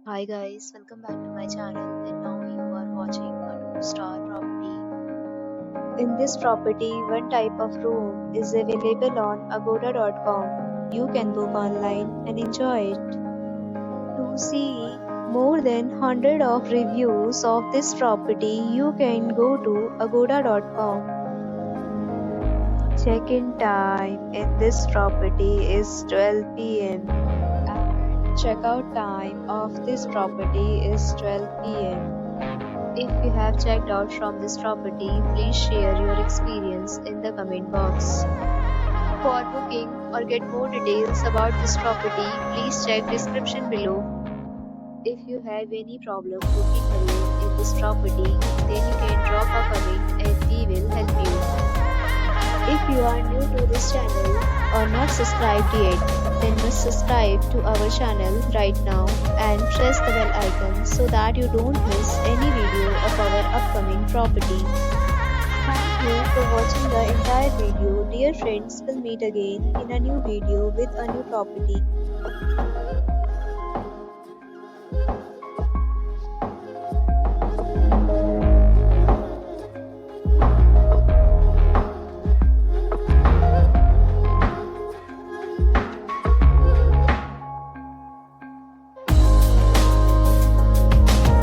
Hi guys, welcome back to my channel and now you are watching a 2-star property. In this property, one type of room is available on agoda.com. You can book online and enjoy it. To see more than 100 of reviews of this property, you can go to agoda.com. Check-in time in this property is 12 p.m. and check-out time of this property is 12 p.m. If you have checked out from this property, please share your experience in the comment box. For booking or get more details about this property, please check description below. If you have any problem booking a room in this property, then you can drop a comment and we will help you. If you are new to this channel or not subscribed yet, then must subscribe to our channel right now and press the bell icon so that you don't miss any video of our upcoming property. Thank you for watching the entire video. Dear friends, we'll meet again in a new video with a new property.